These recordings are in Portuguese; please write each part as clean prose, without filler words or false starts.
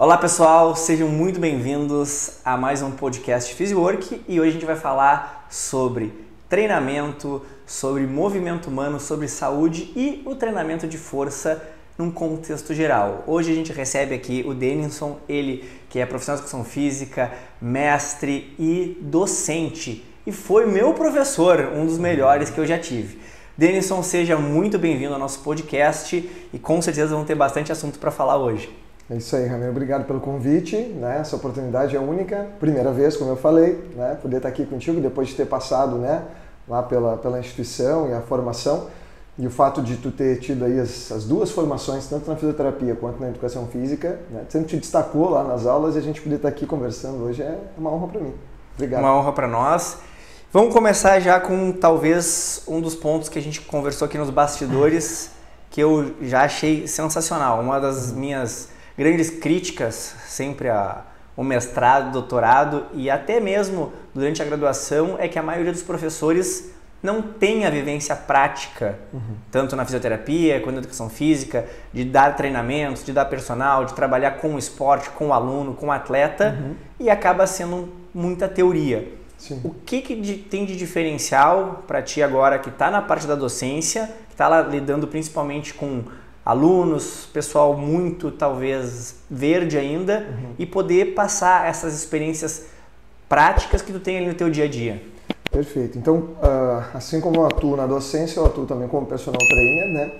Olá pessoal, sejam muito bem-vindos a mais um podcast Physiwork e hoje a gente vai falar sobre treinamento, sobre movimento humano, sobre saúde e o treinamento de força num contexto geral. Hoje a gente recebe aqui o Denison, ele que é profissional de educação física, mestre e docente e foi meu professor, um dos melhores que eu já tive. Denison, seja muito bem-vindo ao nosso podcast e com certeza vamos ter bastante assunto para falar hoje. É isso aí, Ramiro. Obrigado pelo convite, né? Essa oportunidade é única, primeira vez, como eu falei, né? Poder estar aqui contigo depois de ter passado, né? Lá pela instituição e a formação. E o fato de tu ter tido aí as duas formações, tanto na fisioterapia quanto na educação física, né? Sempre te destacou lá nas aulas e a gente poder estar aqui conversando hoje é uma honra para mim. Obrigado. Uma honra para nós. Vamos começar já com talvez um dos pontos que a gente conversou aqui nos bastidores, que eu já achei sensacional. Uma das minhas grandes críticas sempre ao mestrado, doutorado e até mesmo durante a graduação é que a maioria dos professores não tem a vivência prática, tanto na fisioterapia quanto na educação física, de dar treinamentos, de dar personal, de trabalhar com o esporte, com o aluno, com o atleta e acaba sendo muita teoria. Sim. O que tem de diferencial para ti agora que está na parte da docência, que está lá lidando principalmente com alunos, pessoal muito talvez verde ainda e poder passar essas experiências práticas que tu tem ali no teu dia a dia? Perfeito. Então, assim como eu atuo na docência, eu atuo também como personal trainer, né?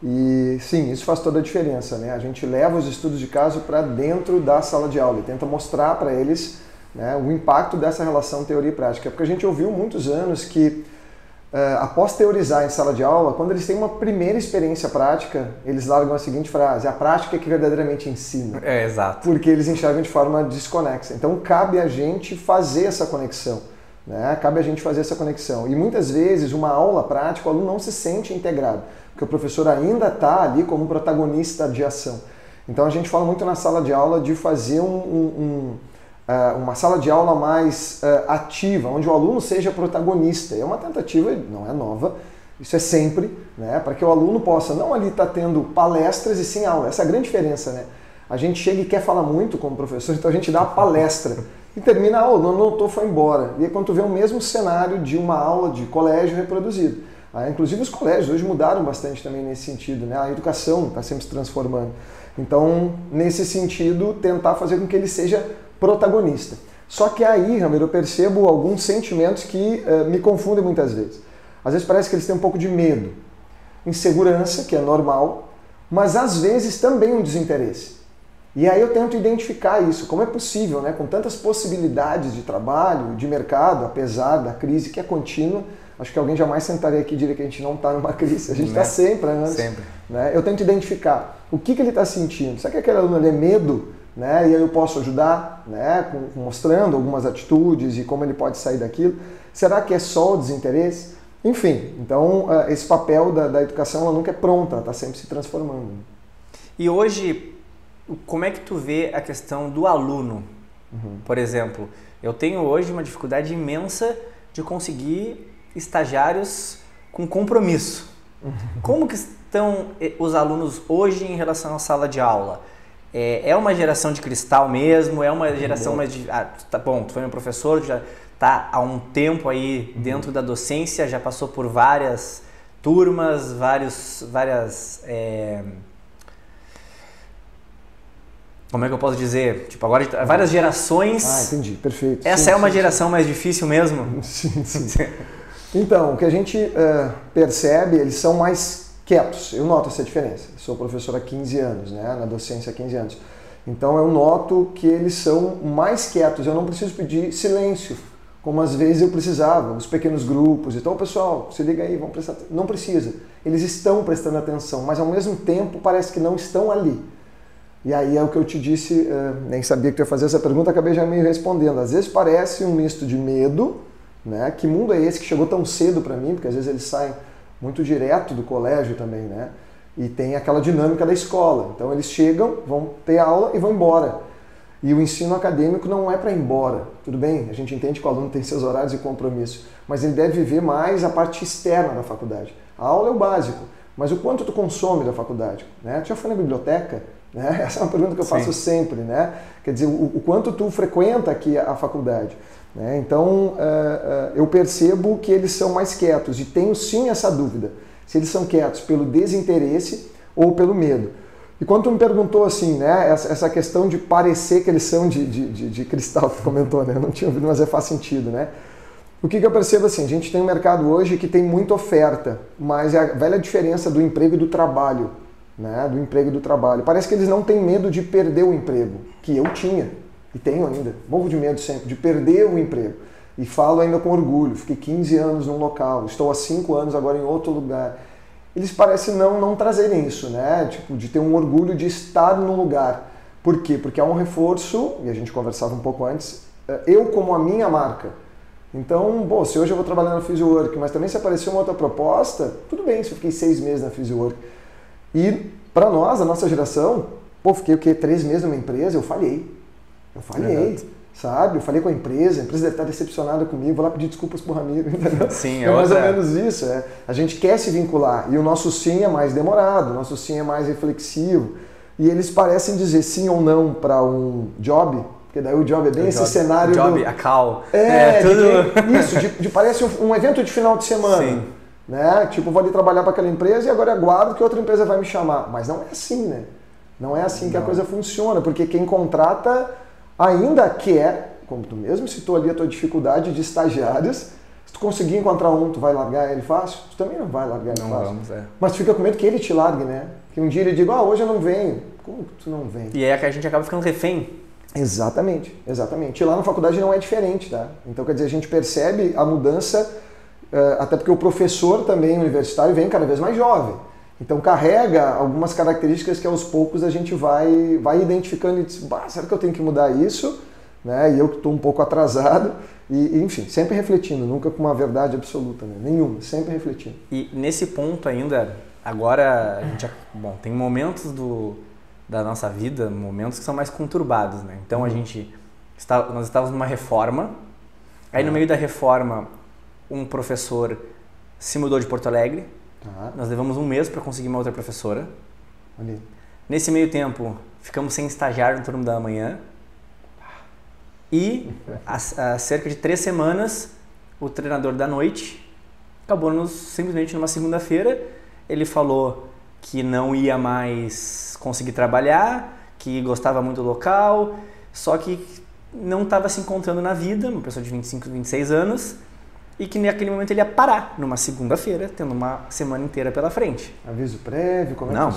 E sim, isso faz toda a diferença, né? A gente leva os estudos de caso para dentro da sala de aula e tenta mostrar para eles, né, o impacto dessa relação teoria e prática. Porque a gente ouviu muitos anos que após teorizar em sala de aula, quando eles têm uma primeira experiência prática, eles largam a seguinte frase: a prática é que verdadeiramente ensina. É, exato. Porque eles enxergam de forma desconexa. Então cabe a gente fazer essa conexão, né? Cabe a gente fazer essa conexão. E muitas vezes uma aula prática, o aluno não se sente integrado, porque o professor ainda está ali como protagonista de ação. Então a gente fala muito na sala de aula de fazer uma sala de aula mais ativa, onde o aluno seja protagonista. É uma tentativa, não é nova, isso é sempre, né, para que o aluno possa não ali estar tendo palestras e sim aula. Essa é a grande diferença, né? A gente chega e quer falar muito como professor, então a gente dá a palestra e termina a aula, não anotou, foi embora. E aí quando tu vê o mesmo cenário de uma aula de colégio reproduzido. Inclusive os colégios hoje mudaram bastante também nesse sentido, né? A educação está sempre se transformando. Então, nesse sentido, tentar fazer com que ele seja protagonista. Só que aí, Ramiro, eu percebo alguns sentimentos que me confundem muitas vezes. Às vezes parece que eles têm um pouco de medo, insegurança, que é normal, mas às vezes também um desinteresse. E aí eu tento identificar isso, como é possível, né? Com tantas possibilidades de trabalho, de mercado, apesar da crise que é contínua. Acho que alguém jamais sentaria aqui e diria que a gente não está numa crise, a gente está sempre antes. Sempre. Né? Eu tento identificar o que ele está sentindo. Será que aquele aluno é medo? Né? E aí eu posso ajudar, né? Mostrando algumas atitudes e como ele pode sair daquilo. Será que é só o desinteresse? Enfim, então esse papel da educação ela nunca é pronta, ela está sempre se transformando. E hoje, como é que tu vê a questão do aluno? Por exemplo, eu tenho hoje uma dificuldade imensa de conseguir estagiários com compromisso. Como que estão os alunos hoje em relação à sala de aula? É uma geração de cristal mesmo? É uma geração mais de... tá bom, tu foi meu professor, já está há um tempo aí dentro da docência, já passou por várias turmas, várias... Como é que eu posso dizer? Tipo, agora várias gerações. Entendi, perfeito. Essa sim, é uma sim, geração mais difícil mesmo? Sim. Então, o que a gente percebe, eles são mais quietos. Eu noto essa diferença. Sou professor há 15 anos, né? Na docência há 15 anos. Então eu noto que eles são mais quietos. Eu não preciso pedir silêncio, como às vezes eu precisava, os pequenos grupos. Então, pessoal, se liga aí, vamos prestar atenção. Não precisa. Eles estão prestando atenção, mas ao mesmo tempo parece que não estão ali. E aí é o que eu te disse, nem sabia que tu ia fazer essa pergunta, acabei já me respondendo. Às vezes parece um misto de medo, né? Que mundo é esse que chegou tão cedo para mim? Porque às vezes eles saem muito direto do colégio também, né? E tem aquela dinâmica da escola. Então eles chegam, vão ter aula e vão embora. E o ensino acadêmico não é para ir embora. Tudo bem, a gente entende que o aluno tem seus horários e compromissos, mas ele deve viver mais a parte externa da faculdade. A aula é o básico, mas o quanto tu consome da faculdade, né? Tu já foi na biblioteca? Né? Essa é uma pergunta que eu faço sempre, né? Quer dizer, o quanto tu frequenta aqui a faculdade. Né? Então, eu percebo que eles são mais quietos e tenho sim essa dúvida, se eles são quietos pelo desinteresse ou pelo medo. E quando tu me perguntou assim, né, essa questão de parecer que eles são de cristal, que tu comentou, né? Eu não tinha ouvido, mas faz sentido, né? O que eu percebo assim, a gente tem um mercado hoje que tem muita oferta, mas é a velha diferença do emprego e do trabalho, né? Do emprego e do trabalho. Parece que eles não têm medo de perder o emprego, que eu tinha e tenho ainda, morro de medo sempre, de perder o emprego. E falo ainda com orgulho, fiquei 15 anos num local, estou há 5 anos agora em outro lugar. Eles parecem não trazerem isso, né? Tipo, de ter um orgulho de estar no lugar. Por quê? Porque há um reforço, e a gente conversava um pouco antes, eu como a minha marca. Então, bom, se hoje eu vou trabalhar na Physiwork, mas também se aparecer uma outra proposta, tudo bem, se eu fiquei 6 meses na Physiwork. E para nós, a nossa geração, pô, fiquei o quê? 3 meses numa empresa, eu falhei. Sabe? Eu falei com a empresa deve estar decepcionada comigo, vou lá pedir desculpas pro Ramiro, entendeu? Sim, é mais ou menos isso. A gente quer se vincular e o nosso sim é mais demorado, o nosso sim é mais reflexivo. E eles parecem dizer sim ou não para um job, porque daí o job é bem esse cenário job, a call. Tudo... parece um evento de final de semana. Sim. Né? Tipo, vou ali trabalhar para aquela empresa e agora aguardo que outra empresa vai me chamar. Mas não é assim, né? Não é assim que a coisa funciona, porque quem contrata ainda quer, como tu mesmo citou ali a tua dificuldade de estagiários, se tu conseguir encontrar um, tu vai largar ele fácil? Tu também não vai largar ele fácil. Vamos, Mas tu fica com medo que ele te largue, né? Que um dia ele diga, hoje eu não venho. Como que tu não vem? E é que a gente acaba ficando refém. Exatamente. E lá na faculdade não é diferente, tá? Então, quer dizer, a gente percebe a mudança, até porque o professor também universitário vem cada vez mais jovem. Então carrega algumas características que aos poucos a gente vai identificando e diz, será que eu tenho que mudar isso? Né? E eu que estou um pouco atrasado, e enfim, sempre refletindo, nunca com uma verdade absoluta, né? Nenhuma, sempre refletindo. E nesse ponto ainda, agora, tem momentos da nossa vida, momentos que são mais conturbados, né? Então nós estávamos numa reforma, aí no meio da reforma um professor se mudou de Porto Alegre. Nós levamos 1 mês para conseguir uma outra professora. Ali. Nesse meio tempo, ficamos sem estagiário no turno da manhã. E, há cerca de 3 semanas, o treinador da noite acabou simplesmente numa segunda-feira. Ele falou que não ia mais conseguir trabalhar, que gostava muito do local, só que não estava se encontrando na vida, uma pessoa de 25, 26 anos, e que naquele momento ele ia parar numa segunda-feira, tendo uma semana inteira pela frente. Aviso prévio? Como não,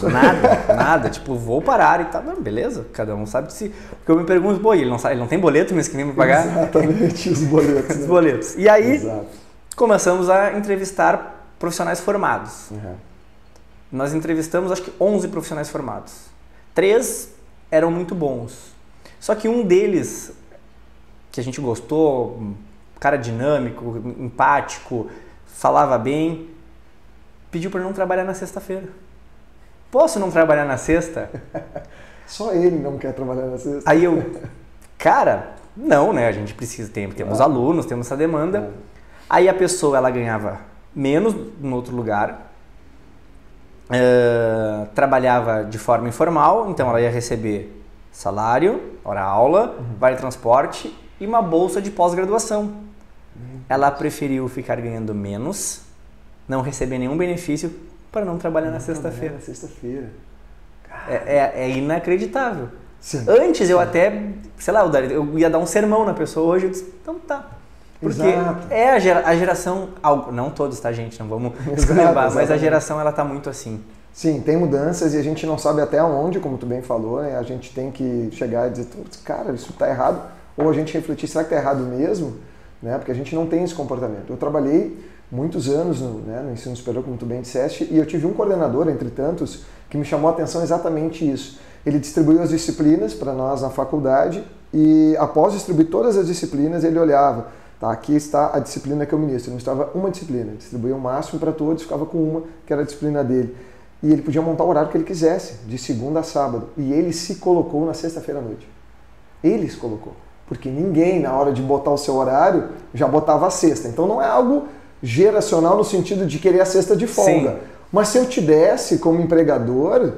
nada. Tipo, vou parar e tal. Não, beleza, cada um sabe se... Porque eu me pergunto, ele não tem boleto mês que vem pra pagar? Exatamente, os boletos. Os boletos. E aí, começamos a entrevistar profissionais formados. Uhum. Nós entrevistamos, acho que 11 profissionais formados. 3 eram muito bons. Só que um deles, que a gente gostou... cara dinâmico, empático, falava bem, pediu para não trabalhar na sexta-feira. Posso não trabalhar na sexta? Só ele não quer trabalhar na sexta. Aí eu, não, né? A gente precisa, temos alunos, temos essa demanda. Aí a pessoa, ela ganhava menos no outro lugar, trabalhava de forma informal, então ela ia receber salário, hora-aula, vale transporte e uma bolsa de pós-graduação. Ela preferiu ficar ganhando menos, não receber nenhum benefício, para não trabalhar na sexta-feira. É inacreditável. Sim. Antes eu até, sei lá, eu ia dar um sermão na pessoa, hoje eu disse, então tá. Porque é a geração, não todos, tá gente, não vamos escrever, mas a geração ela tá muito assim. Sim, tem mudanças e a gente não sabe até onde, como tu bem falou, né? A gente tem que chegar e dizer, cara, isso tá errado, ou a gente refletir, será que tá errado mesmo? Né? Porque a gente não tem esse comportamento. Eu trabalhei muitos anos no ensino superior, como tu bem disseste, e eu tive um coordenador, entre tantos, que me chamou a atenção exatamente isso. Ele distribuiu as disciplinas para nós na faculdade e após distribuir todas as disciplinas, ele olhava, tá, aqui está a disciplina que eu ministro. Ele ministrava uma disciplina, distribuía o máximo para todos, ficava com uma, que era a disciplina dele. E ele podia montar o horário que ele quisesse, de segunda a sábado. E ele se colocou na sexta-feira à noite. Ele se colocou. Porque ninguém, na hora de botar o seu horário, já botava a sexta. Então não é algo geracional no sentido de querer a sexta de folga. Sim. Mas se eu te desse como empregador,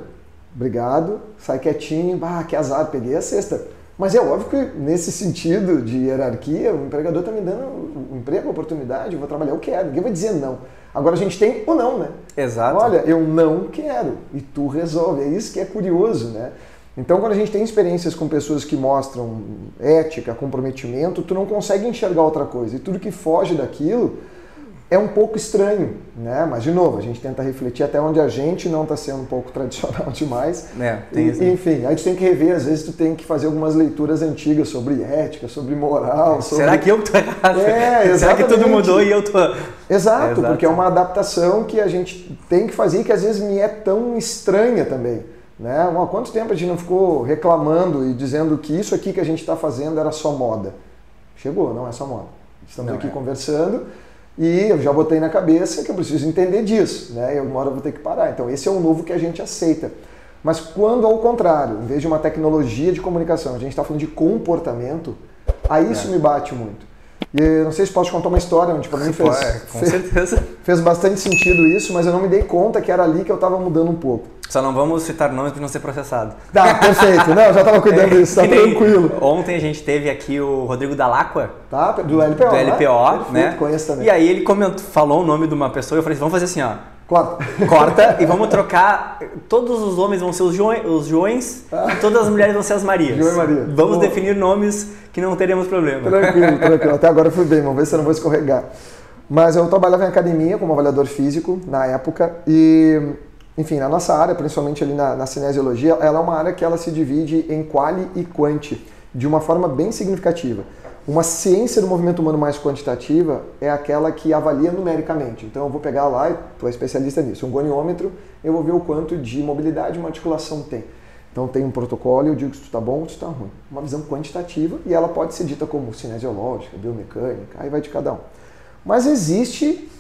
obrigado, sai quietinho, que azar, peguei a cesta. Mas é óbvio que nesse sentido de hierarquia, o empregador está me dando um emprego, oportunidade, eu vou trabalhar, eu quero, ninguém vai dizer não. Agora a gente tem o não, né? Exato. Olha, eu não quero e tu resolve, é isso que é curioso, né? Então quando a gente tem experiências com pessoas que mostram ética, comprometimento, tu não consegue enxergar outra coisa e tudo que foge daquilo é um pouco estranho, né? Mas, de novo, a gente tenta refletir até onde a gente não está sendo um pouco tradicional demais. Tem isso. Enfim, aí tu tem que rever, às vezes tu tem que fazer algumas leituras antigas sobre ética, sobre moral. Será que eu tô errado? Exatamente. Será que tudo mudou e eu tô... Exato, porque é uma adaptação que a gente tem que fazer e que às vezes me é tão estranha também. Né? Há quanto tempo a gente não ficou reclamando e dizendo que isso aqui que a gente está fazendo era só moda? Chegou, não é só moda. Estamos aqui conversando... E eu já botei na cabeça que eu preciso entender disso, né? E alguma hora eu vou ter que parar. Então esse é o novo que a gente aceita. Mas quando ao contrário, em vez de uma tecnologia de comunicação, a gente está falando de comportamento, aí isso me bate muito. E eu não sei se posso contar uma história onde para mim fez bastante sentido isso, mas eu não me dei conta que era ali que eu estava mudando um pouco. Só não vamos citar nomes para não ser processado. Tá, perfeito. Não, eu já estava cuidando disso, tá tranquilo. Ontem a gente teve aqui o Rodrigo Dalacqua. Tá, do LPO. Do LPO, né? Conheço também. E aí ele falou o nome de uma pessoa e eu falei assim, vamos fazer assim, ó. Corta e vamos trocar. Todos os homens vão ser os Joões e todas as mulheres vão ser as Marias. João e Maria. Vamos definir nomes que não teremos problema. Tranquilo. Até agora eu fui bem, vamos ver se eu não vou escorregar. Mas eu trabalhava em academia como avaliador físico na época e, enfim, na nossa área, principalmente ali na cinesiologia, ela é uma área que ela se divide em quali e quanti, de uma forma bem significativa. Uma ciência do movimento humano mais quantitativa é aquela que avalia numericamente. Então eu vou pegar lá, e tu é especialista nisso, um goniômetro, eu vou ver o quanto de mobilidade uma articulação tem. Então tem um protocolo, eu digo se tu está bom ou se tu está ruim. Uma visão quantitativa e ela pode ser dita como cinesiológica, biomecânica, aí vai de cada um. Mas existe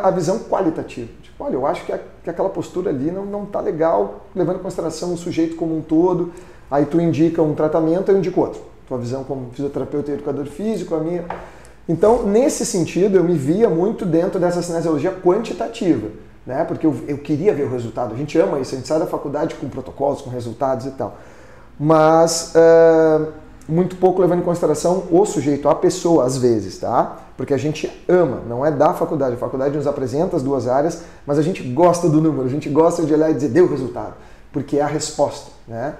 a visão qualitativa. Tipo, olha, eu acho que aquela postura ali não está legal, levando em consideração o sujeito como um todo, aí tu indica um tratamento, eu indico outro. Tua visão como fisioterapeuta e educador físico, a minha. Então, nesse sentido, eu me via muito dentro dessa cinesiologia quantitativa, né? Porque eu queria ver o resultado. A gente ama isso, a gente sai da faculdade com protocolos, com resultados e tal. Mas muito pouco levando em consideração o sujeito, a pessoa, às vezes, tá? Porque a gente ama, não é da faculdade. A faculdade nos apresenta as duas áreas, mas a gente gosta do número, a gente gosta de olhar e dizer, deu resultado, porque é a resposta, né?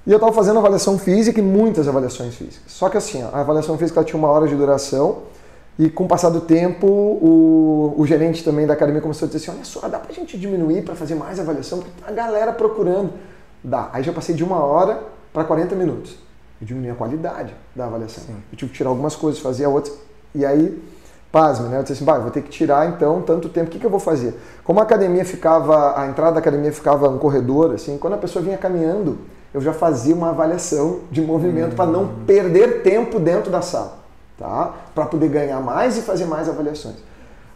E eu estava fazendo avaliação física e muitas avaliações físicas. Só que assim, a avaliação física ela tinha 1 hora de duração e com o passar do tempo o gerente também da academia começou a dizer assim, olha só, dá pra gente diminuir para fazer mais avaliação? Porque a galera procurando. Dá. Aí já passei de 1 hora para 40 minutos. Eu diminui a qualidade da avaliação. Sim. Eu tive que tirar algumas coisas, fazia outras. E aí, pasme, né? Eu disse assim, vou ter que tirar então tanto tempo. O que eu vou fazer? Como a entrada da academia ficava um corredor, assim, quando a pessoa vinha caminhando, eu já fazia uma avaliação de movimento para não perder tempo dentro da sala, tá? Para poder ganhar mais e fazer mais avaliações.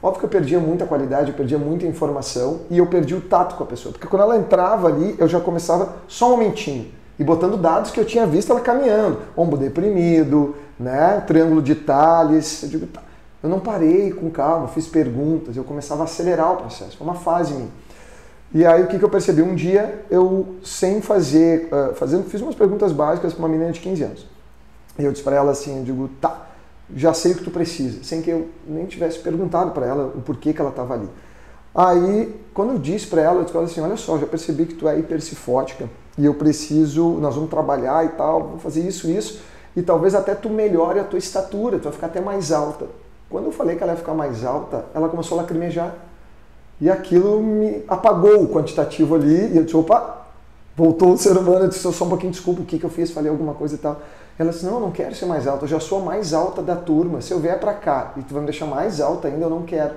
Óbvio que eu perdia muita qualidade, eu perdia muita informação e eu perdi o tato com a pessoa. Porque quando ela entrava ali, eu já começava só um momentinho e botando dados que eu tinha visto ela caminhando. Ombro deprimido, né? Triângulo de Tales. Eu digo, tá. Eu não parei com calma, fiz perguntas, eu começava a acelerar o processo. Foi uma fase minha. E aí o que eu percebi? Um dia eu, sem fiz umas perguntas básicas para uma menina de 15 anos. E eu disse para ela assim, eu digo, tá, já sei o que tu precisa, sem que eu nem tivesse perguntado para ela o porquê que ela estava ali. Aí, quando eu disse para ela, eu disse para ela assim, olha só, já percebi que tu é hipercifótica e nós vamos trabalhar e tal, vamos fazer isso, e talvez até tu melhore a tua estatura, tu vai ficar até mais alta. Quando eu falei que ela ia ficar mais alta, ela começou a lacrimejar. E aquilo me apagou o quantitativo ali, e eu disse, opa, voltou o ser humano, eu disse, só um pouquinho, desculpa, o que eu fiz, falei alguma coisa e tal. Ela disse, não, eu não quero ser mais alta, eu já sou a mais alta da turma, se eu vier pra cá e tu vai me deixar mais alta ainda, eu não quero.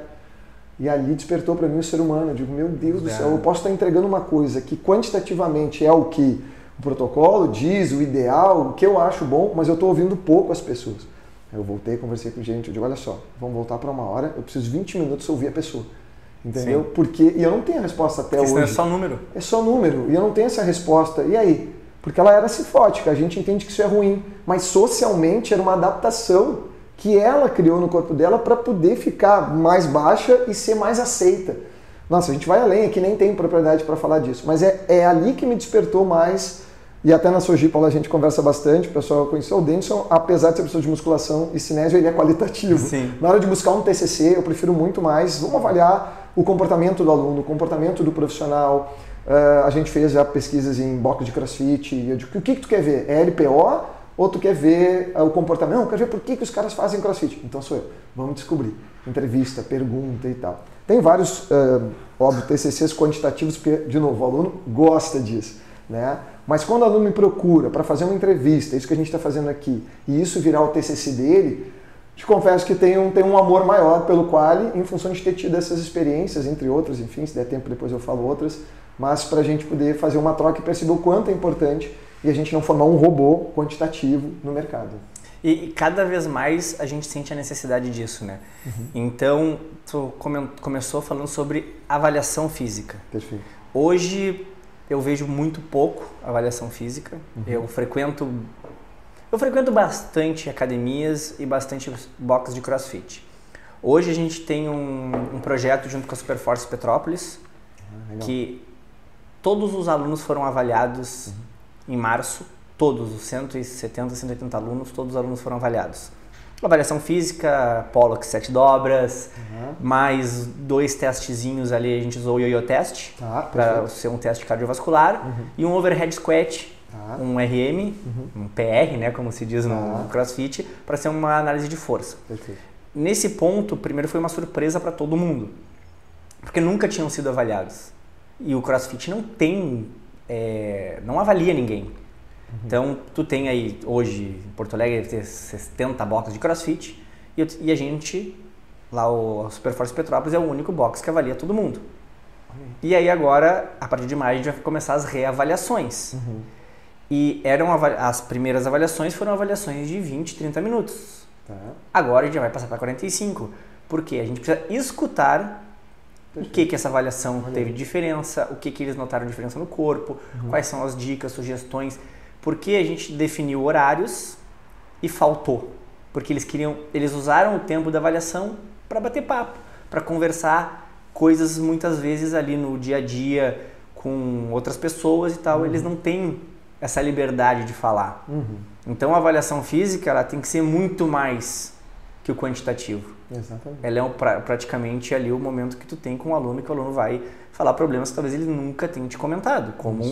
E ali despertou para mim o ser humano, eu digo, meu Deus do céu, eu posso estar entregando uma coisa que quantitativamente é o que o protocolo diz, o ideal, o que eu acho bom, mas eu estou ouvindo pouco as pessoas. Eu voltei, conversei com o gerente, eu digo, olha só, vamos voltar para 1 hora, eu preciso de 20 minutos ouvir a pessoa. Entendeu? Sim. Porque, e eu não tenho a resposta até hoje. É só número. É só número, e eu não tenho essa resposta. E aí? Porque ela era cifótica, a gente entende que isso é ruim, mas socialmente era uma adaptação que ela criou no corpo dela para poder ficar mais baixa e ser mais aceita. Nossa, a gente vai além, aqui nem tem propriedade para falar disso, mas é ali que me despertou mais, e até na Sojipa a gente conversa bastante, o pessoal conheceu o Denison, apesar de ser pessoa de musculação e cinésio, ele é qualitativo. Sim. Na hora de buscar um TCC, eu prefiro muito mais, vamos avaliar o comportamento do aluno, o comportamento do profissional. A gente fez já pesquisas em box de crossfit, e eu digo, o que tu quer ver? É LPO ou tu quer ver o comportamento? Não, eu quero ver por que os caras fazem crossfit. Então sou eu, vamos descobrir. Entrevista, pergunta e tal. Tem vários, óbvio, TCCs quantitativos, porque, de novo, o aluno gosta disso, né? Mas quando o aluno me procura para fazer uma entrevista, isso que a gente está fazendo aqui, e isso virar o TCC dele, te confesso que tem um amor maior pelo Quali, em função de ter tido essas experiências, entre outras, enfim, se der tempo depois eu falo outras, mas para a gente poder fazer uma troca e perceber o quanto é importante e a gente não formar um robô quantitativo no mercado. E cada vez mais a gente sente a necessidade disso, né? Então, tu começou falando sobre avaliação física. Perfeito. Hoje eu vejo muito pouco avaliação física. Eu frequento bastante academias e bastante box de CrossFit. Hoje a gente tem um projeto junto com a Superforce Petrópolis, que todos os alunos foram avaliados em março. Todos, os 170, 180 alunos, todos os alunos foram avaliados. Avaliação física, Pollux 7 dobras, mais 2 testezinhos ali, a gente usou o yo-yo test, para ser um teste cardiovascular, e um overhead squat, um RM, um PR, né, como se diz no CrossFit, para ser uma análise de força. Perfeito. Nesse ponto, primeiro foi uma surpresa para todo mundo, porque nunca tinham sido avaliados. E o CrossFit não avalia ninguém. Então, tu tem aí, hoje, em Porto Alegre, deve ter 70 boxes de CrossFit e a gente, lá o Superforce Petrópolis, é o único box que avalia todo mundo. E aí agora, a partir de maio, a gente vai começar as reavaliações. E as primeiras avaliações foram avaliações de 20, 30 minutos. Agora a gente já vai passar para 45, porque a gente precisa escutar o que essa avaliação teve de diferença, o que eles notaram de diferença no corpo, quais são as dicas, sugestões. Porque a gente definiu horários e faltou. Porque eles usaram o tempo da avaliação para bater papo, para conversar coisas muitas vezes ali no dia a dia com outras pessoas e tal. Eles não têm essa liberdade de falar. Então a avaliação física ela tem que ser muito mais que o quantitativo. Exatamente. Ela é praticamente ali o momento que tu tem com o aluno, que o aluno vai falar problemas que talvez ele nunca tenha te comentado, como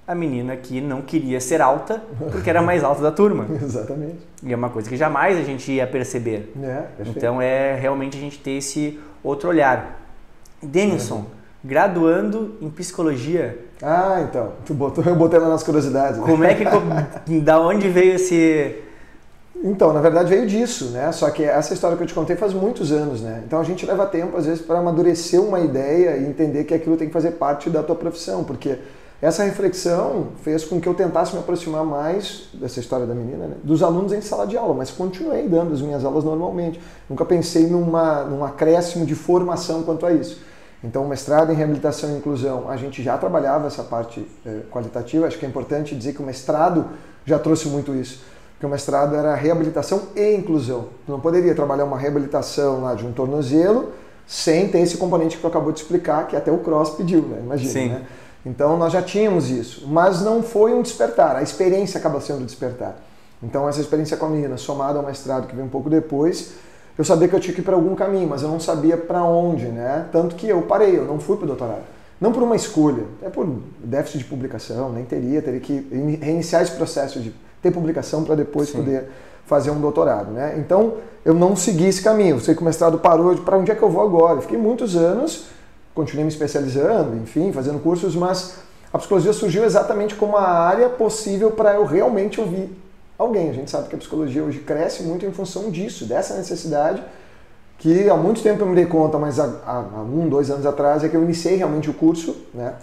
a menina que não queria ser alta porque era mais alta da turma. Exatamente. E é uma coisa que jamais a gente ia perceber. Então é realmente a gente ter esse outro olhar. Denilson, graduando em psicologia. Então, eu botei lá nas curiosidades. Né? Como é que, da onde veio esse... Então, na verdade veio disso, né? Só que essa história que eu te contei faz muitos anos, né? Então a gente leva tempo, às vezes, para amadurecer uma ideia e entender que aquilo tem que fazer parte da tua profissão, porque essa reflexão fez com que eu tentasse me aproximar mais dessa história da menina, né? Dos alunos em sala de aula, mas continuei dando as minhas aulas normalmente. Nunca pensei num acréscimo de formação quanto a isso. Então, o mestrado em reabilitação e inclusão, a gente já trabalhava essa parte qualitativa. Acho que é importante dizer que o mestrado já trouxe muito isso. Porque o mestrado era reabilitação e inclusão. Tu não poderia trabalhar uma reabilitação lá de um tornozelo sem ter esse componente que tu acabou de explicar, que até o Cross pediu, né? Imagina, Sim. Né? Então nós já tínhamos isso, mas não foi um despertar, a experiência acaba sendo o despertar. Então essa experiência com a menina, somada ao mestrado que veio um pouco depois, eu sabia que eu tinha que ir para algum caminho, mas eu não sabia para onde, né? Tanto que eu parei, eu não fui para o doutorado. Não por uma escolha, é por déficit de publicação, nem teria que reiniciar esse processo de ter publicação para depois poder fazer um doutorado, né? Então eu não segui esse caminho, eu sei que o mestrado parou, para onde é que eu vou agora? Eu fiquei muitos anos, continuei me especializando, enfim, fazendo cursos, mas a psicologia surgiu exatamente como a área possível para eu realmente ouvir alguém. A gente sabe que a psicologia hoje cresce muito em função disso, dessa necessidade, que há muito tempo eu me dei conta, mas há 1, 2 anos atrás é que eu iniciei realmente o curso, né,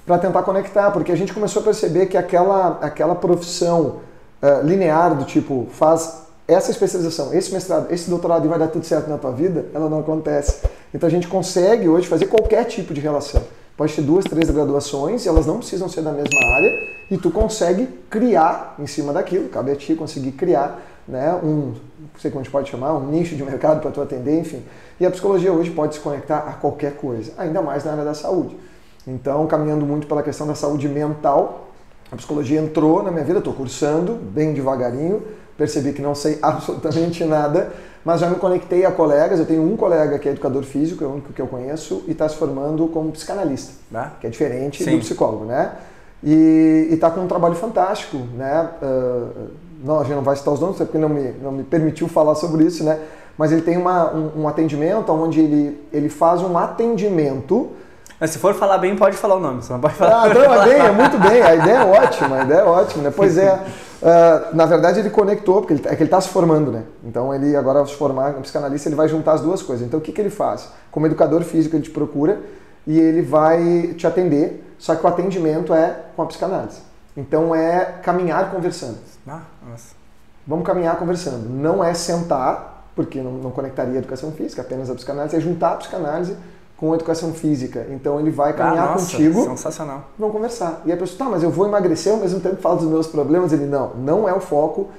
para tentar conectar, porque a gente começou a perceber que aquela profissão linear do tipo, faz essa especialização, esse mestrado, esse doutorado e vai dar tudo certo na tua vida, ela não acontece. Então a gente consegue hoje fazer qualquer tipo de relação. Pode ter 2, 3 graduações e elas não precisam ser da mesma área e tu consegue criar em cima daquilo, cabe a ti conseguir criar né? Não sei como a gente pode chamar, um nicho de mercado para tu atender, enfim. E a psicologia hoje pode se conectar a qualquer coisa, ainda mais na área da saúde. Então, caminhando muito pela questão da saúde mental, a psicologia entrou na minha vida, estou cursando bem devagarinho, percebi que não sei absolutamente nada, mas já me conectei a colegas. Eu tenho um colega que é educador físico, é o único que eu conheço, e está se formando como psicanalista, que é diferente do psicólogo, né? E está com um trabalho fantástico, né? Não, a gente não vai citar os nomes, porque não me permitiu falar sobre isso, né? Mas ele tem um atendimento onde ele faz um atendimento. Mas se for falar bem, pode falar o nome, você não pode falar. Não, é muito bem, a ideia é ótima, né? Pois é, na verdade ele conectou, porque ele está se formando, né? Então ele agora, ao se formar como psicanalista, ele vai juntar as duas coisas. Então o que ele faz? Como educador físico, ele te procura e ele vai te atender, só que o atendimento é com a psicanálise. Então é caminhar conversando. Nossa. Vamos caminhar conversando. Não é sentar, porque não conectaria a educação física, apenas a psicanálise, é juntar a psicanálise com a educação física. Então ele vai caminhar contigo. Sensacional. Vamos conversar. E a pessoa, mas eu vou emagrecer ao mesmo tempo que falo dos meus problemas. Ele, não é o foco.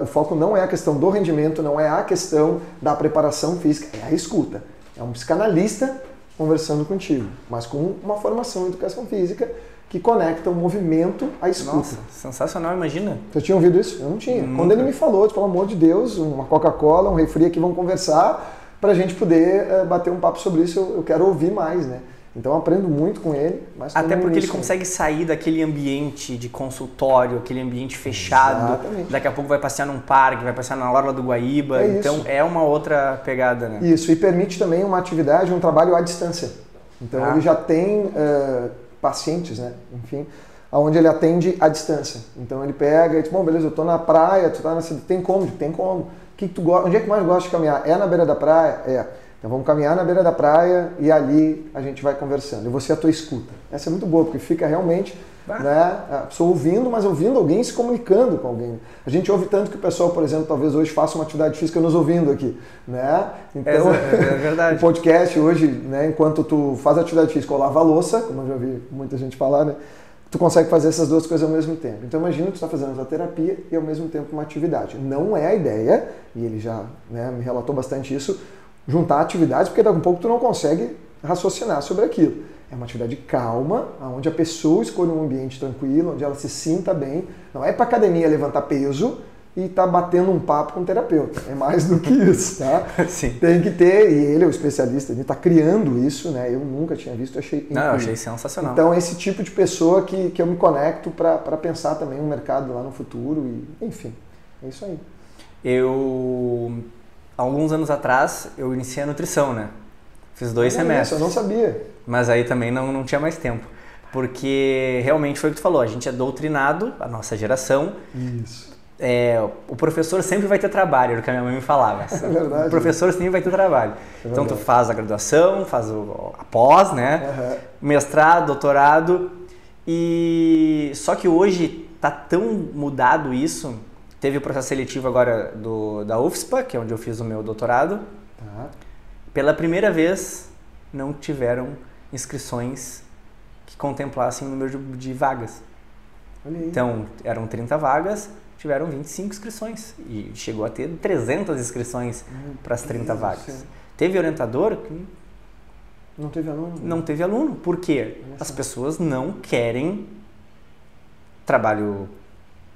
O foco não é a questão do rendimento, não é a questão da preparação física, é a escuta. É um psicanalista conversando contigo, mas com uma formação em educação física que conecta o movimento à escuta. Nossa, sensacional, imagina. Você tinha ouvido isso? Eu não tinha. Quando ele me falou, pelo amor de Deus, uma Coca-Cola, um refri aqui, vamos conversar para a gente poder bater um papo sobre isso. Eu quero ouvir mais, né? Então eu aprendo muito com ele. Mas até porque ele consegue sair daquele ambiente de consultório, aquele ambiente fechado. Exatamente. Daqui a pouco vai passear num parque, vai passear na orla do Guaíba. Então é uma outra pegada, né? Isso, e permite também uma atividade, um trabalho à distância. Então ele já tem pacientes, né? Enfim, onde ele atende à distância. Então ele pega e diz, bom, beleza, eu tô na praia, tu tá na cidade, tem como? Que tu gosta? Onde é que mais gosta de caminhar? É na beira da praia? É. Então vamos caminhar na beira da praia e ali a gente vai conversando. E você a tua escuta. Essa é muito boa, porque fica realmente, né, a pessoa ouvindo, mas ouvindo alguém, se comunicando com alguém. A gente ouve tanto que o pessoal, por exemplo, talvez hoje faça uma atividade física nos ouvindo aqui, né? Então, é verdade. O podcast hoje, né, enquanto tu faz atividade física ou lava a louça, como eu já ouvi muita gente falar, né? Tu consegue fazer essas duas coisas ao mesmo tempo. Então imagina que tu está fazendo a tua terapia e ao mesmo tempo uma atividade. Não é a ideia, e ele já, né, me relatou bastante isso, juntar atividades, porque daqui a pouco tu não consegue raciocinar sobre aquilo. É uma atividade calma, onde a pessoa escolhe um ambiente tranquilo, onde ela se sinta bem. Não é para academia levantar peso e tá batendo um papo com o terapeuta. É mais do que isso, tá? Sim. Tem que ter, e ele é o especialista, ele está criando isso, né? Eu nunca tinha visto, achei incrível. Não, eu achei sensacional. Então, esse tipo de pessoa que eu me conecto para pensar também no mercado lá no futuro, e enfim, é isso aí. Alguns anos atrás, eu iniciei a nutrição, né? Fiz 2 semestres. Isso, eu não sabia. Mas aí também não tinha mais tempo. Porque realmente foi o que tu falou, a gente é doutrinado, a nossa geração. Isso. O professor sempre vai ter trabalho, era o que a minha mãe me falava. É verdade. O professor sempre vai ter trabalho. Então tu faz a graduação, faz a pós, né? Mestrado, doutorado. E só que hoje tá tão mudado isso. Teve o processo seletivo agora da UFSPA, que é onde eu fiz o meu doutorado. Pela primeira vez, não tiveram inscrições que contemplassem o número de vagas. Então, eram 30 vagas, tiveram 25 inscrições. E chegou a ter 300 inscrições para as 30 vagas. Teve orientador que... Não teve aluno? Não teve aluno. Por quê? As pessoas não querem trabalho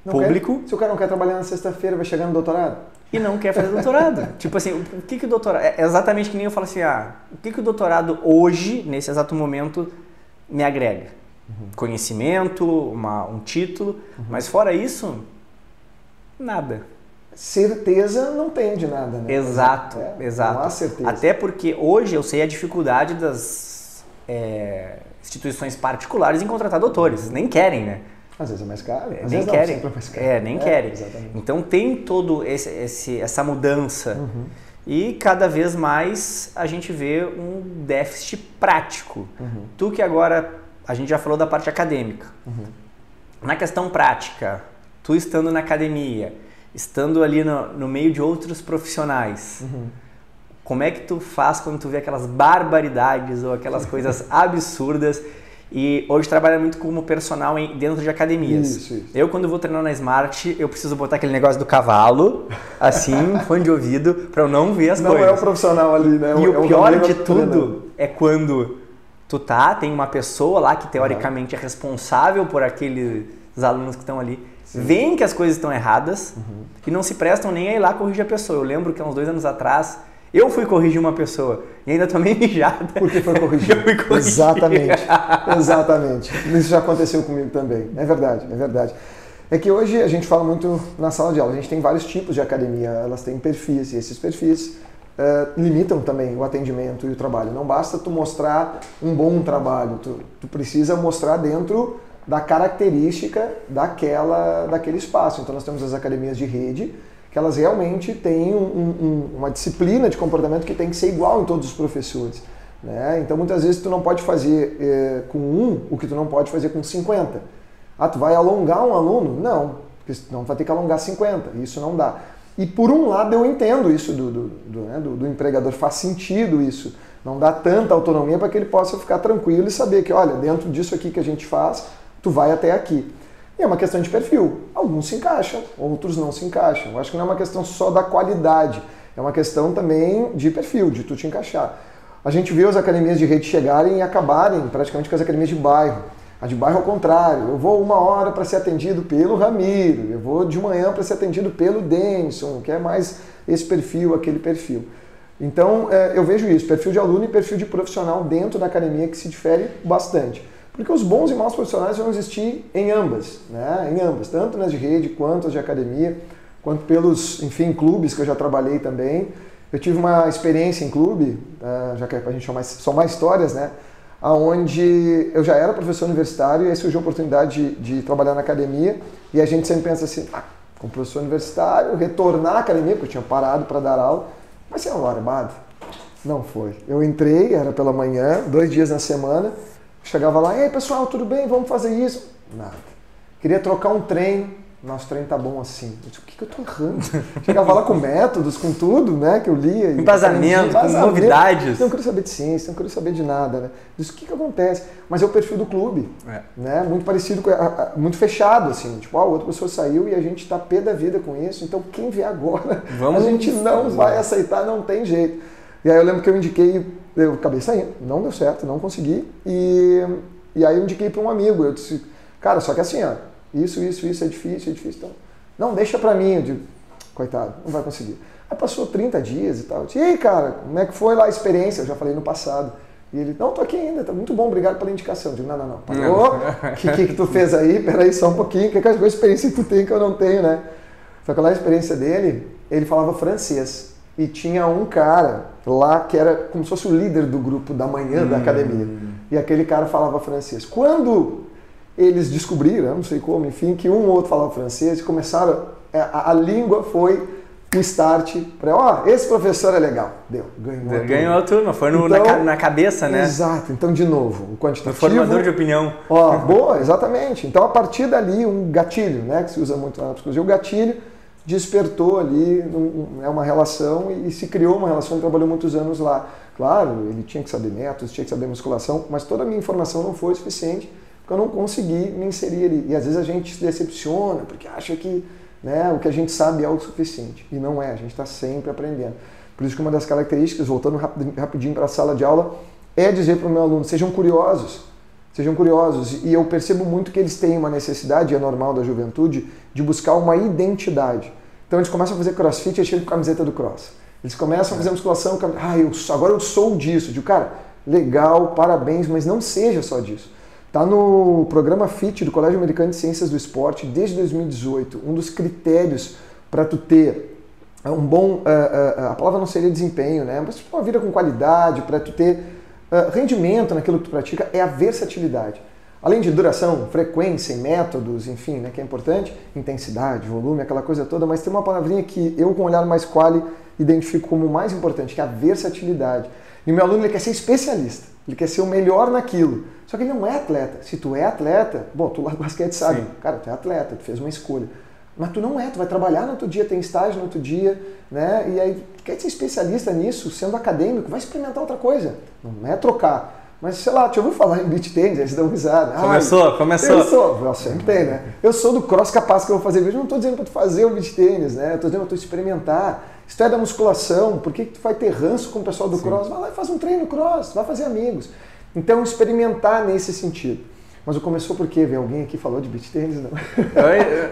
público. Se o cara não quer trabalhar na sexta-feira, vai chegar no doutorado? E não quer fazer doutorado. Tipo assim, o que o doutorado... É exatamente que nem eu falo assim, o que o doutorado hoje, nesse exato momento, me agrega? Conhecimento, um título, mas fora isso, nada. Certeza não tem de nada, né? Exato. Não há certeza. Até porque hoje eu sei a dificuldade das instituições particulares em contratar doutores. Nem querem, né? Às vezes é mais caro. Nem querem. Nem querem. Exatamente. Então tem todo essa mudança. E cada vez mais a gente vê um déficit prático. Tu que agora, a gente já falou da parte acadêmica. Na questão prática, tu estando na academia, estando ali no meio de outros profissionais, como é que tu faz quando tu vê aquelas barbaridades ou aquelas coisas absurdas e hoje trabalha muito como personal dentro de academias. Isso. Eu, quando vou treinar na Smart, eu preciso botar aquele negócio do cavalo, assim, fone de ouvido, para eu não ver as coisas. Não é o profissional ali, né? E o pior de tudo é quando tem uma pessoa lá que teoricamente é responsável por aqueles alunos que estão ali, veem que as coisas estão erradas e não se prestam nem a ir lá corrigir a pessoa. Eu lembro que há uns 2 anos atrás, eu fui corrigir uma pessoa e ainda tomei mijada. Porque foi corrigir. Eu fui corrigir. Exatamente. Isso já aconteceu comigo também. É verdade. É que hoje a gente fala muito na sala de aula, a gente tem vários tipos de academia, elas têm perfis, e esses perfis limitam também o atendimento e o trabalho. Não basta tu mostrar um bom trabalho, tu precisa mostrar dentro da característica daquele espaço. Então nós temos as academias de rede, que elas realmente têm uma disciplina de comportamento que tem que ser igual em todos os professores, né? Então muitas vezes tu não pode fazer com o que tu não pode fazer com 50. Tu vai alongar um aluno? Não, porque senão vai ter que alongar 50, isso não dá. E por um lado eu entendo isso do empregador, faz sentido isso, não dá tanta autonomia para que ele possa ficar tranquilo e saber que, olha, dentro disso aqui que a gente faz, tu vai até aqui. E é uma questão de perfil. Alguns se encaixam, outros não se encaixam. Eu acho que não é uma questão só da qualidade, é uma questão também de perfil, de tu te encaixar. A gente vê as academias de rede chegarem e acabarem praticamente com as academias de bairro. A de bairro ao contrário, eu vou 1 hora para ser atendido pelo Ramiro, eu vou de manhã para ser atendido pelo Denison, que é mais esse perfil, aquele perfil. Então eu vejo isso, perfil de aluno e perfil de profissional dentro da academia que se difere bastante. Porque os bons e maus profissionais vão existir em ambas, né? Em ambas, tanto nas de rede quanto as de academia, quanto pelos, enfim, clubes que eu já trabalhei também. Eu tive uma experiência em clube, já que a gente somar histórias, né? Onde eu já era professor universitário e aí surgiu a oportunidade de trabalhar na academia e a gente sempre pensa assim, como professor universitário, retornar à academia, porque eu tinha parado para dar aula, mas ser alarmado. Não foi. Eu entrei, era pela manhã, 2 dias na semana, chegava lá, ei pessoal, tudo bem, vamos fazer isso? Nada. Queria trocar um treino, nosso treino tá bom assim. Eu disse, o que eu tô errando? Chegava lá com métodos, com tudo, né, que eu lia. Embasamento, com novidades. Não quero saber de ciência, não quero saber de nada, né. Eu disse, o que acontece? Mas é o perfil do clube, né, muito parecido, muito fechado, assim. Tipo, o outro pessoa saiu e a gente tá pé da vida com isso, então quem vier agora, a gente não vai aceitar, não tem jeito. E aí eu lembro que eu indiquei, eu acabei saindo, não deu certo, não consegui, e aí eu indiquei para um amigo, eu disse, cara, só que assim, ó, isso é difícil, então, não, deixa pra mim, eu digo, coitado, não vai conseguir. Aí passou 30 dias e tal, eu disse, e aí, cara, como é que foi lá a experiência? Eu já falei no passado. E ele, não, tô aqui ainda, tá muito bom, obrigado pela indicação. Eu digo, não, parou, o que tu fez aí? Peraí só um pouquinho, que qual experiência tu tem que eu não tenho, né? Só que lá a experiência dele, ele falava francês. E tinha um cara lá que era como se fosse o líder do grupo da manhã da academia. E aquele cara falava francês. Quando eles descobriram, não sei como, enfim, que um ou outro falava francês, e começaram, a língua foi o start para, esse professor é legal. Ganhou a turma, foi então, na cabeça, né? Exato, então de novo, o quantitativo. O formador de opinião. Boa, exatamente. Então a partir dali, um gatilho, né, que se usa muito na psicologia, o gatilho despertou ali uma relação e se criou uma relação, ele trabalhou muitos anos lá. Claro, ele tinha que saber métodos, tinha que saber musculação, mas toda a minha informação não foi suficiente, porque eu não consegui me inserir ali. E às vezes a gente se decepciona, porque acha que, né, o que a gente sabe é o suficiente. E não é, a gente está sempre aprendendo. Por isso que uma das características, voltando rapidinho para a sala de aula, é dizer para o meu aluno, sejam curiosos. Sejam curiosos. E eu percebo muito que eles têm uma necessidade, é normal da juventude, de buscar uma identidade. Então eles começam a fazer crossfit e chegam com a camiseta do cross. Eles começam a fazer musculação, agora eu sou disso. Eu digo, cara, legal, parabéns, mas não seja só disso. Está no programa FIT do Colégio Americano de Ciências do Esporte desde 2018. Um dos critérios para tu ter um bom, a palavra não seria desempenho, né? Mas uma vida com qualidade, para tu ter rendimento naquilo que tu pratica, é a versatilidade. Além de duração, frequência e métodos, enfim, né, que é importante, intensidade, volume, aquela coisa toda, mas tem uma palavrinha que eu, com um olhar mais quali, identifico como mais importante, que é a versatilidade. E o meu aluno, ele quer ser especialista, ele quer ser o melhor naquilo. Só que ele não é atleta. Se tu é atleta, bom, tu lá no basquete sabe, cara, tu é atleta, tu fez uma escolha. Mas tu não é, tu vai trabalhar no outro dia, tem estágio no outro dia, né? E aí, tu quer ser especialista nisso, sendo acadêmico, vai experimentar outra coisa. Não é trocar. mas sei lá, te ouviu falar em beach tennis, aí você dá uma risada. Começou. Eu sempre tem, né? Eu sou do cross, capaz que eu vou fazer beach. Eu não estou dizendo para tu fazer o beach tennis, né? Eu estou dizendo para tu experimentar. Se tu é da musculação, por que tu vai ter ranço com o pessoal do cross? Vai lá e faz um treino cross, vai fazer amigos. Então, experimentar nesse sentido. Mas começou porque veio alguém aqui falou de beach tennis, não?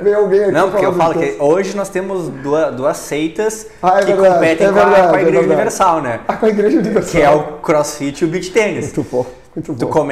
Veio alguém aqui. Não, porque eu falo que hoje nós temos duas seitas que competem com a Igreja Universal, né? Com a Igreja Universal. Que é o CrossFit e o beach tennis. Muito bom.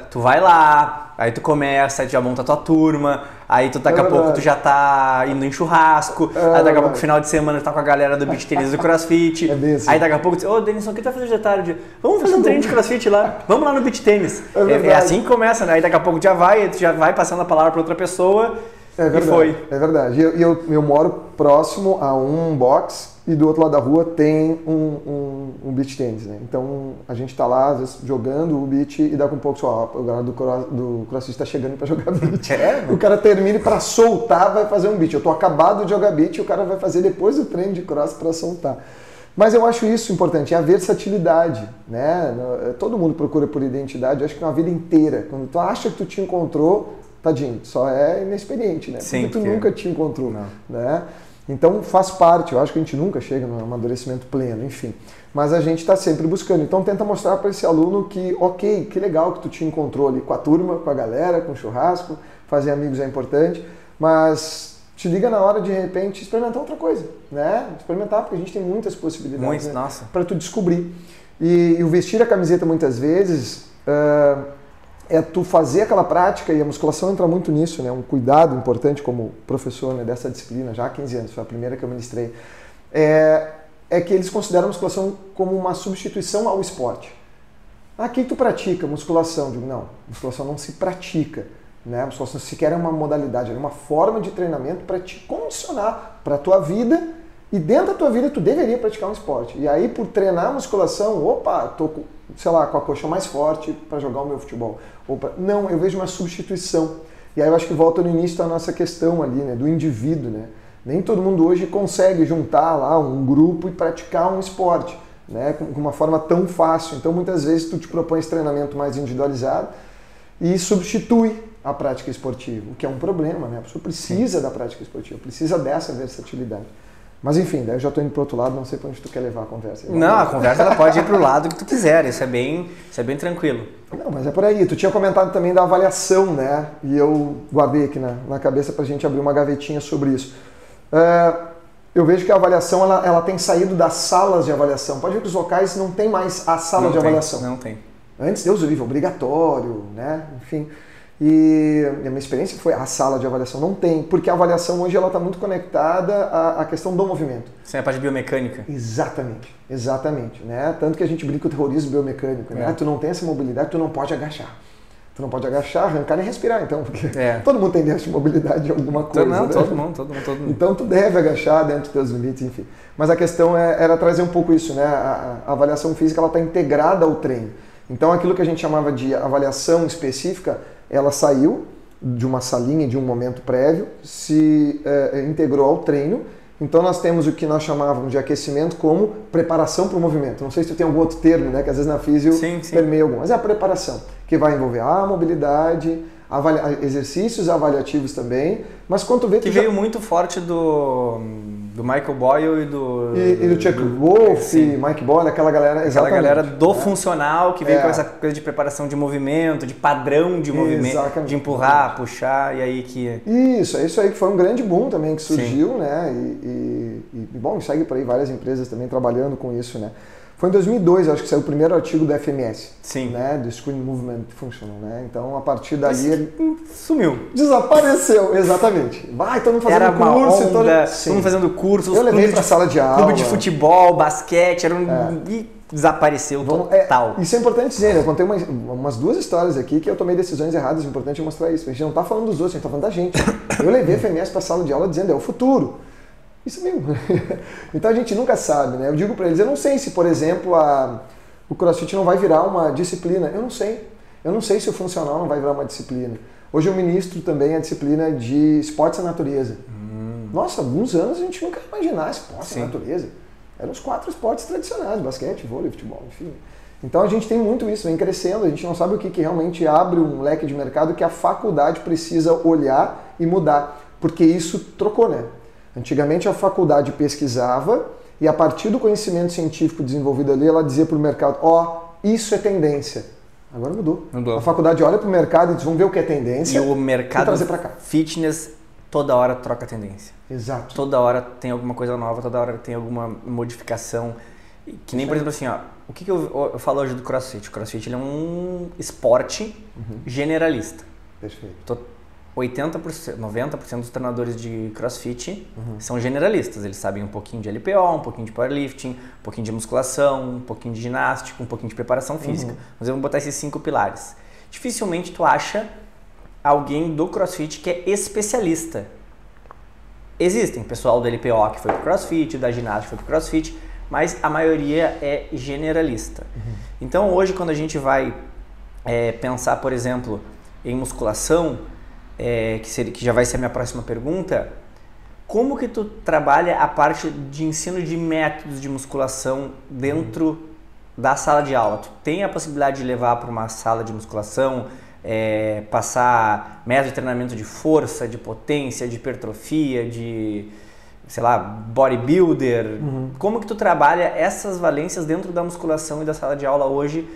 Tu vai lá, aí tu começa, aí tu já monta a tua turma, aí tu daqui a pouco tu já tá indo em churrasco, aí daqui a pouco no final de semana tu tá com a galera do beach tennis do CrossFit, aí daqui a pouco tu diz, Denison, o que tu vai fazer hoje de tarde? Vamos fazer um treino de CrossFit lá, vamos lá no beach tennis. É assim que começa, né? Aí daqui a pouco tu já vai passando a palavra pra outra pessoa e foi. É verdade. Eu moro próximo a um box e do outro lado da rua tem um beach tennis, né? Então a gente tá lá, às vezes, jogando o beach e daqui a pouco só o galera do CrossFit tá chegando pra jogar beach. O cara termina e pra soltar vai fazer um beach. Eu tô acabado de jogar beach e o cara vai fazer depois do treino de cross pra soltar. Mas eu acho isso importante, é a versatilidade, né? Todo mundo procura por identidade, eu acho que uma vida inteira. Quando tu acha que tu te encontrou, tadinho, só é inexperiente, né? Sim, porque tu nunca te encontrou, né? Então faz parte, eu acho que a gente nunca chega no amadurecimento pleno, enfim. Mas a gente está sempre buscando. Então tenta mostrar para esse aluno que, ok, que legal que tu te encontrou ali com a turma, com a galera, com o churrasco, fazer amigos é importante, mas te liga na hora de repente experimentar outra coisa, né? Experimentar, porque a gente tem muitas possibilidades, né? Para tu descobrir. E o vestir a camiseta muitas vezes é tu fazer aquela prática, e a musculação entra muito nisso, né? Um cuidado importante como professor, né, dessa disciplina, já há 15 anos, foi a primeira que eu ministrei, é que eles consideram a musculação como uma substituição ao esporte. O que tu pratica? Musculação. Eu digo, não, musculação não se pratica, né? Musculação sequer é uma modalidade, é uma forma de treinamento para te condicionar para a tua vida, e dentro da tua vida tu deveria praticar um esporte. E aí, por treinar a musculação, tô sei lá, com a coxa mais forte para jogar o meu futebol. Não, eu vejo uma substituição. E aí eu acho que volta no início da nossa questão ali, né, do indivíduo, né? Nem todo mundo hoje consegue juntar lá um grupo e praticar um esporte, né, com uma forma tão fácil. Então muitas vezes tu te propõe esse treinamento mais individualizado e substitui a prática esportiva, o que é um problema, né? A pessoa precisa da prática esportiva, precisa dessa versatilidade. Mas enfim, daí eu já estou indo para o outro lado, não sei para onde tu quer levar a conversa. Não, a conversa ela pode ir para o lado que tu quiser, isso é bem tranquilo. Não, mas é por aí. Tu tinha comentado também da avaliação, né? E eu guardei aqui na cabeça para a gente abrir uma gavetinha sobre isso. Eu vejo que a avaliação ela tem saído das salas de avaliação. Pode ver que os locais não tem mais a sala de avaliação. Não tem. Antes, Deus o livre, obrigatório, né? Enfim. E a minha experiência foi a sala de avaliação não tem, porque a avaliação hoje ela está muito conectada à questão do movimento. Sim, a parte de biomecânica. Exatamente, né? Tanto que a gente brinca com o terrorismo biomecânico, né? Tu não tem essa mobilidade, tu não pode agachar. Tu não pode agachar, arrancar nem respirar, então, porque todo mundo tem déficit de mobilidade de alguma coisa. Não, né? todo mundo. Então tu deve agachar dentro dos teus limites, enfim. Mas a questão era trazer um pouco isso, né? A avaliação física ela está integrada ao treino. Então aquilo que a gente chamava de avaliação específica, ela saiu de uma salinha, de um momento prévio, se integrou ao treino. Então nós temos o que nós chamávamos de aquecimento como preparação para o movimento. Não sei se tu tem algum outro termo, né, que às vezes na físio permeia algum, mas é a preparação, que vai envolver a mobilidade, exercícios avaliativos também, mas quando tu vê... Que veio muito forte do Michael Boyle e do Chuck Wolf, Mike Boyle, aquela galera... Aquela galera do funcional, que veio com essa coisa de preparação de movimento, de padrão de movimento, de empurrar, puxar, e aí que... Isso, é isso aí que foi um grande boom também que surgiu, né? Bom, segue por aí várias empresas também trabalhando com isso, né? Foi em 2002, acho que saiu o primeiro artigo do FMS, né, do Screen Movement Functional, né? Então, a partir dali... Sumiu. Desapareceu, exatamente. Vai, todo mundo fazendo curso. Todo mundo fazendo curso. Eu levei pra sala de aula. Clube de futebol, basquete, e desapareceu total. Isso é importante dizer, né? Eu contei umas duas histórias aqui que eu tomei decisões erradas, é importante mostrar isso. A gente não tá falando dos outros, a gente tá falando da gente. Eu levei a FMS pra sala de aula dizendo, é o futuro. Isso mesmo. Então a gente nunca sabe, né? Eu digo para eles, eu não sei se, por exemplo, o CrossFit não vai virar uma disciplina. Eu não sei. Eu não sei se o funcional não vai virar uma disciplina. Hoje eu ministro também a disciplina de esportes na natureza. Nossa, há alguns anos a gente nunca ia imaginar esportes na natureza. Eram os 4 esportes tradicionais, basquete, vôlei, futebol, enfim. Então a gente tem muito isso, vem crescendo, a gente não sabe o que realmente abre um leque de mercado que a faculdade precisa olhar e mudar, porque isso trocou, né? Antigamente a faculdade pesquisava e a partir do conhecimento científico desenvolvido ali, ela dizia para o mercado, isso é tendência. Agora mudou. A faculdade olha para o mercado e diz, vamos ver o que é tendência e o mercado trazer para cá. Fitness toda hora troca tendência. Exato. Toda hora tem alguma coisa nova, toda hora tem alguma modificação. Que nem, por exemplo, assim, o que eu falo hoje do CrossFit? O CrossFit ele é um esporte generalista. Perfeito. 80%, 90% dos treinadores de CrossFit são generalistas. Eles sabem um pouquinho de LPO, um pouquinho de powerlifting, um pouquinho de musculação, um pouquinho de ginástica, um pouquinho de preparação física. Mas eu vou botar esses 5 pilares. Dificilmente tu acha alguém do CrossFit que é especialista. Existem pessoal do LPO que foi pro CrossFit, da ginástica foi pro CrossFit, mas a maioria é generalista. Então hoje quando a gente vai pensar, por exemplo, em musculação, que já vai ser a minha próxima pergunta, como que tu trabalha a parte de ensino de métodos de musculação dentro da sala de aula? Tu tem a possibilidade de levar para uma sala de musculação, passar método de treinamento de força, de potência, de hipertrofia, de, sei lá, bodybuilder? Como que tu trabalha essas valências dentro da musculação e da sala de aula hoje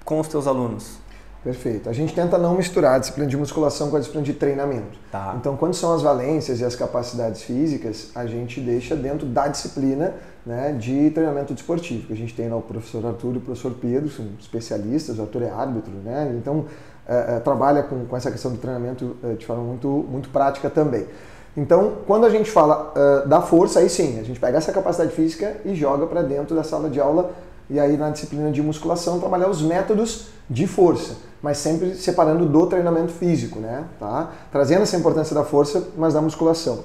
com os teus alunos? Perfeito. A gente tenta não misturar a disciplina de musculação com a disciplina de treinamento. Tá. Então, quando são as valências e as capacidades físicas, a gente deixa dentro da disciplina, né, de treinamento desportivo. A gente tem lá o professor Arthur e o professor Pedro, são especialistas, o Arthur é árbitro, né? Então, trabalha com essa questão do treinamento de forma muito prática também. Então, quando a gente fala da força, aí sim, a gente pega essa capacidade física e joga para dentro da sala de aula e aí na disciplina de musculação trabalhar os métodos de força, mas sempre separando do treinamento físico, né? Tá? Trazendo essa importância da força, mas da musculação.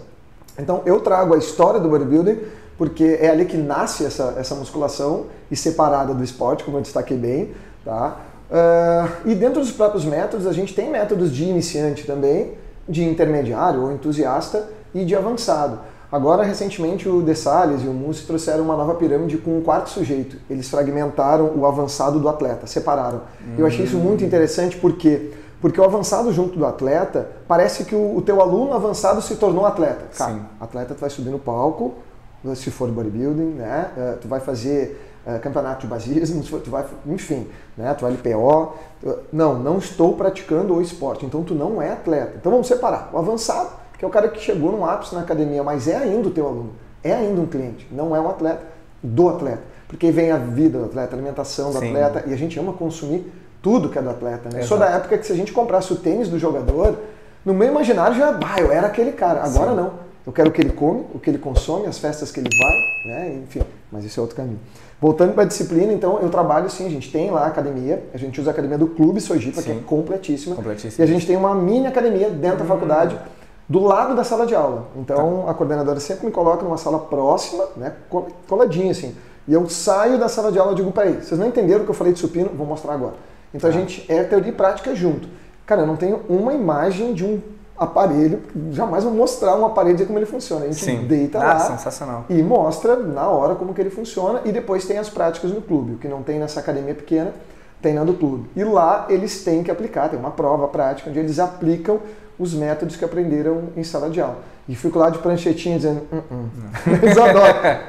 Então eu trago a história do bodybuilding, porque é ali que nasce essa musculação e separada do esporte, como eu destaquei bem, tá? E dentro dos próprios métodos, a gente tem métodos de iniciante também, de intermediário ou entusiasta e de avançado. Agora, recentemente, o De Salles e o Mussi trouxeram uma nova pirâmide com um quarto sujeito. Eles fragmentaram o avançado do atleta, separaram. Eu achei isso muito interessante porque o avançado junto do atleta, parece que o teu aluno avançado se tornou atleta. Cara, sim. Atleta, tu vai subir no palco, se for bodybuilding, né? Tu vai fazer campeonato de basismo, tu vai, enfim, né? Tu vai LPO. Não estou praticando o esporte, então tu não é atleta. Então vamos separar. O avançado, que é o cara que chegou num ápice na academia, mas é ainda o teu aluno, é ainda um cliente, não é um atleta do atleta. Porque vem a vida do atleta, a alimentação do atleta, e a gente ama consumir tudo que é do atleta, né? Eu sou da época que se a gente comprasse o tênis do jogador, no meu imaginário já, eu era aquele cara. Agora não. Eu quero o que ele come, o que ele consome, as festas que ele vai, né? Enfim, mas isso é outro caminho. Voltando para a disciplina, então, eu trabalho sim, a gente tem lá a academia, a gente usa a academia do Clube Sojipa, que é completíssima. E a gente tem uma mini academia dentro da faculdade, do lado da sala de aula. Então, a coordenadora sempre me coloca numa sala próxima, né, coladinha assim. E eu saio da sala de aula e digo, peraí, vocês não entenderam o que eu falei de supino? Vou mostrar agora. Então, a gente teoria e prática junto. Cara, eu não tenho uma imagem de um aparelho, jamais vou mostrar um aparelho e dizer como ele funciona. A gente deita lá sensacional. E mostra na hora como que ele funciona e depois tem as práticas no clube. O que não tem nessa academia pequena, tem na do clube. E lá eles têm que aplicar, tem uma prova prática onde eles aplicam os métodos que aprenderam em sala de aula. E fico lá de pranchetinha dizendo, eles adoram.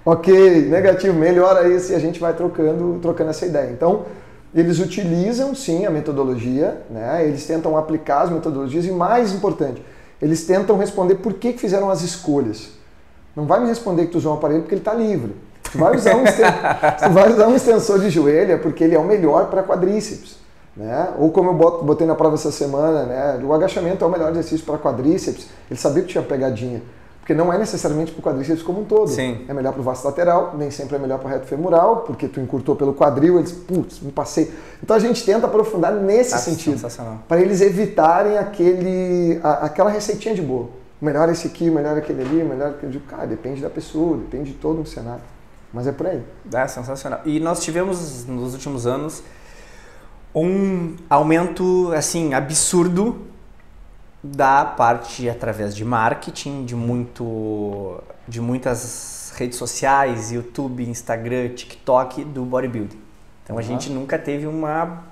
Ok, negativo, melhora isso e a gente vai trocando essa ideia. Então, eles utilizam sim a metodologia, né? Eles tentam aplicar as metodologias e, mais importante, eles tentam responder por que fizeram as escolhas. Não vai me responder que tu usou um aparelho porque ele está livre. Tu vai usar um extensor de joelho porque ele é o melhor para quadríceps. Né? Ou como eu botei na prova essa semana, né? O agachamento é o melhor exercício para quadríceps. Ele sabia que tinha pegadinha. Porque não é necessariamente para o quadríceps como um todo. Sim. É melhor para o vasto lateral, nem sempre é melhor para o reto femoral, porque tu encurtou pelo quadril, eles, putz, me passei. Então a gente tenta aprofundar nesse sentido, para eles evitarem aquela receitinha de bolo. Melhor esse aqui, melhor aquele ali, melhor aquele ali. Cara, depende da pessoa, depende de todo um cenário. Mas é por aí. Sensacional. E nós tivemos, nos últimos anos, um aumento, assim, absurdo da parte através de marketing, de muitas redes sociais, YouTube, Instagram, TikTok, do bodybuilding. Então a gente nunca teve uma...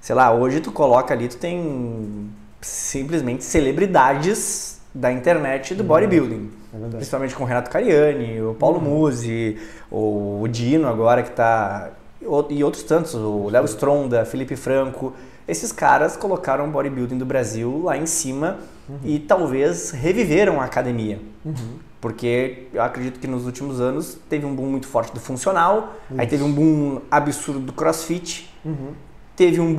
Sei lá, hoje tu coloca ali, tu tem simplesmente celebridades da internet do bodybuilding. Principalmente com o Renato Cariani, o Paulo Musi, o Dino agora que tá... E outros tantos, o Léo Stronda, Felipe Franco. Esses caras colocaram o bodybuilding do Brasil lá em cima e talvez reviveram a academia. Porque eu acredito que nos últimos anos teve um boom muito forte do funcional, aí teve um boom absurdo do crossfit,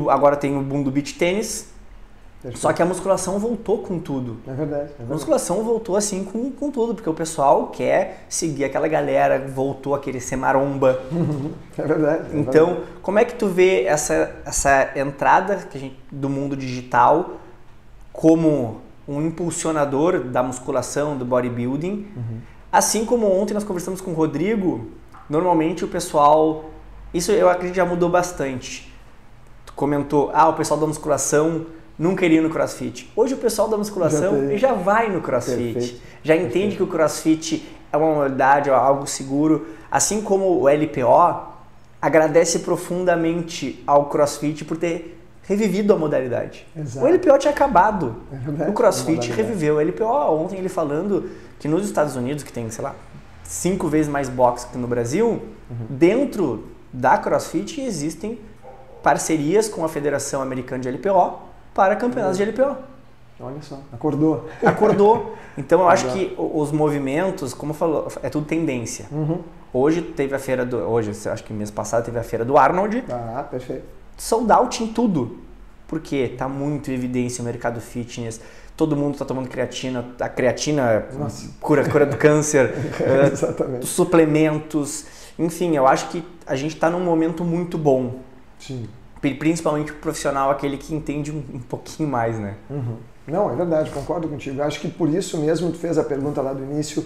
agora tem o boom do beach tênis. Só que a musculação voltou com tudo. É verdade. A musculação voltou assim com tudo, porque o pessoal quer seguir aquela galera, voltou a querer ser maromba. É verdade. Então, como é que tu vê essa entrada do mundo digital como um impulsionador da musculação, do bodybuilding? Assim como ontem nós conversamos com o Rodrigo, normalmente o pessoal... Isso eu acredito já mudou bastante. Tu comentou, o pessoal da musculação... nunca iria no CrossFit. Hoje o pessoal da musculação já vai no CrossFit. Já entende que o CrossFit é uma modalidade, é algo seguro. Assim como o LPO agradece profundamente ao CrossFit por ter revivido a modalidade. Exato. O LPO tinha acabado. O CrossFit reviveu. O LPO, ontem ele falando que nos Estados Unidos, que tem, sei lá, 5 vezes mais boxe que no Brasil, dentro da CrossFit existem parcerias com a Federação Americana de LPO para campeonatos de LPO. Olha só, acordou. Então eu acho que os movimentos, como falou, é tudo tendência. Hoje teve a feira do... Hoje, acho que mês passado teve a feira do Arnold. Perfeito. Sold out em tudo. Porque tá muito em evidência o mercado fitness. Todo mundo está tomando creatina. A creatina cura do câncer. Exatamente. Suplementos. Enfim, eu acho que a gente está num momento muito bom. Sim. Principalmente o profissional, aquele que entende um pouquinho mais, né? Não, é verdade, concordo contigo. Acho que por isso mesmo tu fez a pergunta lá do início,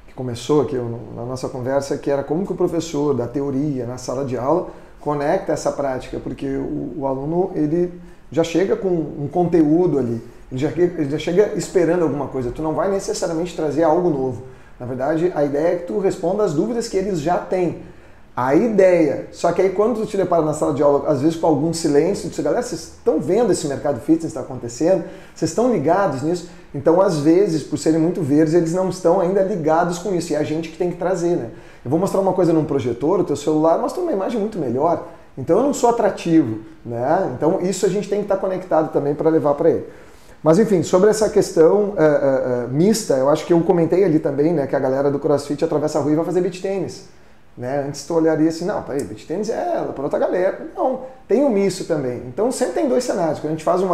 que começou aqui na nossa conversa, que era como que o professor da teoria na sala de aula conecta essa prática, porque o aluno ele já chega com um conteúdo ali, ele já chega esperando alguma coisa, tu não vai necessariamente trazer algo novo. Na verdade, a ideia é que tu responda as dúvidas que eles já têm. A ideia, só que aí quando tu te depara na sala de aula, às vezes com algum silêncio, tu diz, galera, vocês estão vendo esse mercado fitness está acontecendo? Vocês estão ligados nisso? Então, às vezes, por serem muito verdes, eles não estão ainda ligados com isso, e é a gente que tem que trazer, né? Eu vou mostrar uma coisa num projetor, o teu celular mostra uma imagem muito melhor, então eu não sou atrativo, né? Então, isso a gente tem que estar conectado também para levar para ele. Mas, enfim, sobre essa questão mista, eu acho que eu comentei ali também, né, que a galera do CrossFit atravessa a rua e vai fazer beach tênis. Né? Antes tu olharia assim, não, peraí, beach tênis é ela, para outra galera. Não, tem o misto também. Então sempre tem dois cenários. Quando a gente faz um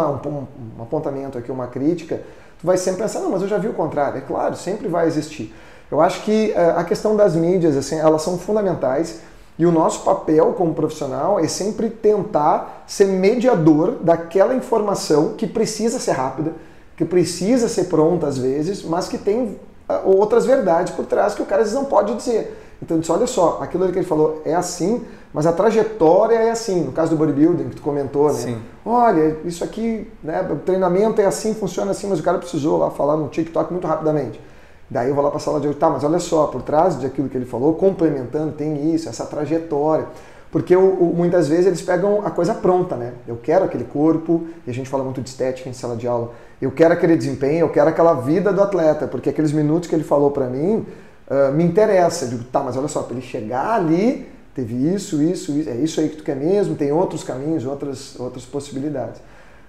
apontamento aqui, uma crítica, tu vai sempre pensar, não, mas eu já vi o contrário. É claro, sempre vai existir. Eu acho que a questão das mídias, assim, elas são fundamentais e o nosso papel como profissional é sempre tentar ser mediador daquela informação que precisa ser rápida, que precisa ser pronta às vezes, mas que tem outras verdades por trás que o cara às vezes não pode dizer. Então, disse, olha só, aquilo que ele falou é assim, mas a trajetória é assim. No caso do bodybuilding, que tu comentou, né? Sim. Olha, isso aqui, né? O treinamento é assim, funciona assim, mas o cara precisou lá falar no TikTok muito rapidamente. Daí eu vou lá para a sala de aula, tá, mas olha só, por trás daquilo que ele falou, complementando, tem isso, essa trajetória. Porque muitas vezes eles pegam a coisa pronta, né? Eu quero aquele corpo, e a gente fala muito de estética em sala de aula, eu quero aquele desempenho, eu quero aquela vida do atleta, porque aqueles minutos que ele falou para mim, me interessa. Eu digo, tá, mas olha só, para ele chegar ali, teve isso, é isso aí que tu quer mesmo, tem outros caminhos, outras possibilidades.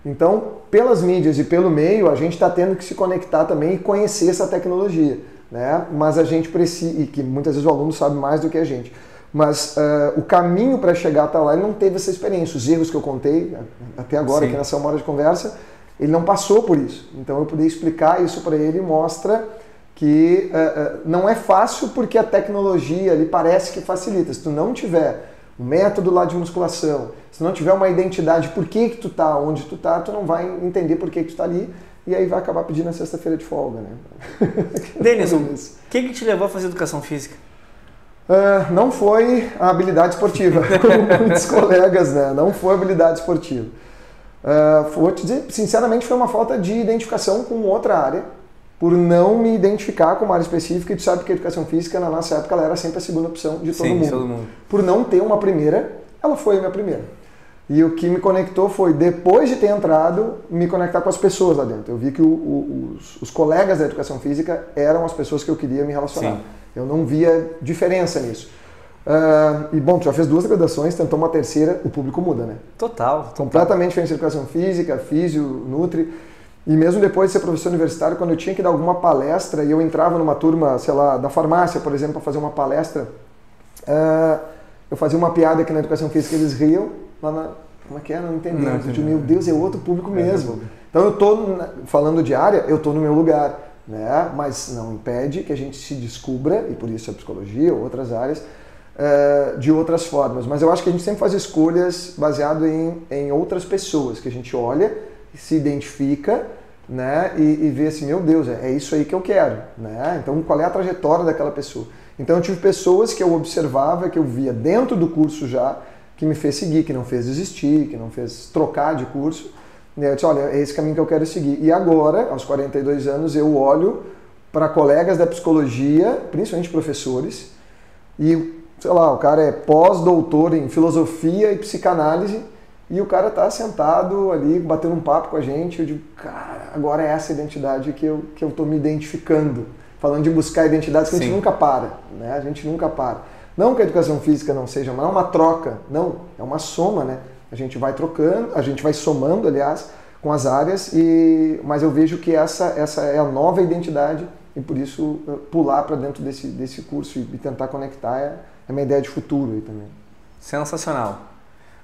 Então, pelas mídias e pelo meio, a gente está tendo que se conectar também e conhecer essa tecnologia, né? Mas a gente precisa, e que muitas vezes o aluno sabe mais do que a gente, mas o caminho para chegar até lá, ele não teve essa experiência. Os erros que eu contei até agora, Sim. aqui nessa uma hora de conversa, ele não passou por isso. Então, eu poder explicar isso para ele mostra que não é fácil porque a tecnologia ali parece que facilita. Se tu não tiver um método lá de musculação, se não tiver uma identidade por que tu tá onde tu tá, tu não vai entender por que tu tá ali e aí vai acabar pedindo a sexta-feira de folga, né? Denison, o que te levou a fazer educação física? Não foi a habilidade esportiva, como muitos colegas, né? Não foi a habilidade esportiva. Vou te dizer, sinceramente, foi uma falta de identificação com outra área, por não me identificar com uma área específica, e tu sabe que a educação física, na nossa época, ela era sempre a segunda opção de todo mundo. Todo mundo. Por não ter uma primeira, ela foi a minha primeira. E o que me conectou foi, depois de ter entrado, me conectar com as pessoas lá dentro. Eu vi que os colegas da educação física eram as pessoas que eu queria me relacionar. Sim. Eu não via diferença nisso. E bom, tu já fez 2 graduações, tentou uma terceira, o público muda, né? Total. Completamente diferente de educação física, físio, nutri. E mesmo depois de ser professor universitário, quando eu tinha que dar alguma palestra e eu entrava numa turma, sei lá, da farmácia, por exemplo, para fazer uma palestra, eu fazia uma piada aqui na educação física, eles riam, lá na... Como é que é? Não entendi. Eu digo, meu Deus, é outro público mesmo. Então eu estou, falando de área, eu estou no meu lugar, né? Mas não impede que a gente se descubra, e por isso a psicologia ou outras áreas, de outras formas. Mas eu acho que a gente sempre faz escolhas baseado em outras pessoas, que a gente olha, se identifica, né? E vê assim, meu Deus, é isso aí que eu quero, né? Então qual é a trajetória daquela pessoa? Então eu tive pessoas que eu observava, que eu via dentro do curso já, que me fez seguir, que não fez desistir, que não fez trocar de curso. E eu disse, olha, é esse caminho que eu quero seguir. E agora, aos 42 anos, eu olho para colegas da psicologia, principalmente professores, e, sei lá, o cara é pós-doutor em filosofia e psicanálise, e o cara tá sentado ali, batendo um papo com a gente, eu digo, cara, agora é essa identidade que eu tô me identificando. Falando de buscar identidades que a gente nunca para, né? A gente nunca para. Não que a educação física não seja, não é uma troca, não, é uma soma, né? A gente vai trocando, a gente vai somando, aliás, com as áreas, mas eu vejo que essa é a nova identidade e por isso pular para dentro desse curso e tentar conectar é uma ideia de futuro aí também. Sensacional.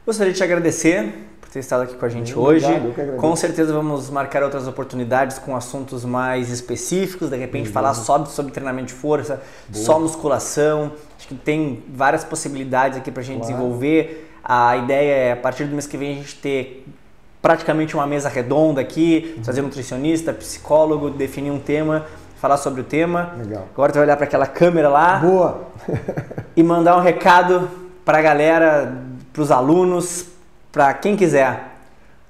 Gostaria de te agradecer por ter estado aqui com a gente hoje. Obrigado, com certeza vamos marcar outras oportunidades com assuntos mais específicos, de repente falar só sobre treinamento de força, só musculação. Acho que tem várias possibilidades aqui para a gente desenvolver. A ideia é, a partir do mês que vem, a gente ter praticamente uma mesa redonda aqui, trazer nutricionista, psicólogo, definir um tema, falar sobre o tema. Legal. Agora tu vai olhar para aquela câmera lá. Boa! E mandar um recado para a galera, para os alunos, para quem quiser.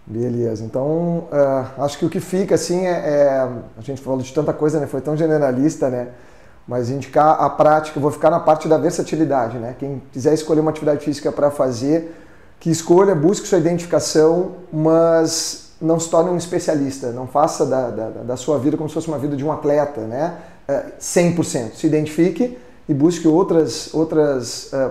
Beleza, então acho que o que fica assim a gente falou de tanta coisa, né? Foi tão generalista, né? Mas indicar a prática, eu vou ficar na parte da versatilidade, né? Quem quiser escolher uma atividade física para fazer, que escolha, busque sua identificação, mas não se torne um especialista, não faça da sua vida como se fosse uma vida de um atleta, né? 100%, se identifique e busque outras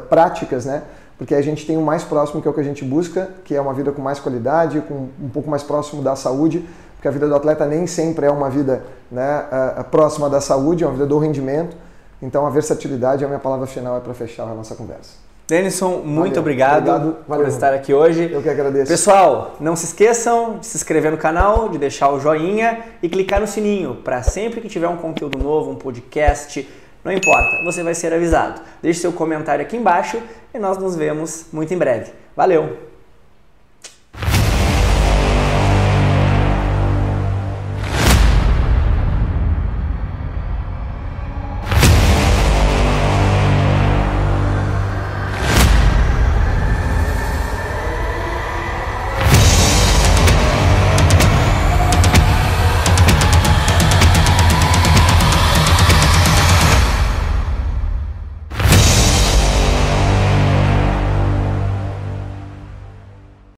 práticas, né? Porque a gente tem o mais próximo que é o que a gente busca, que é uma vida com mais qualidade, com um pouco mais próximo da saúde, porque a vida do atleta nem sempre é uma vida, né, próxima da saúde, é uma vida do rendimento. Então a versatilidade é a minha palavra final para fechar a nossa conversa. Denison, muito obrigado por estar aqui hoje. Eu que agradeço. Pessoal, não se esqueçam de se inscrever no canal, de deixar o joinha e clicar no sininho para sempre que tiver um conteúdo novo, um podcast, não importa, você vai ser avisado. Deixe seu comentário aqui embaixo e nós nos vemos muito em breve. Valeu!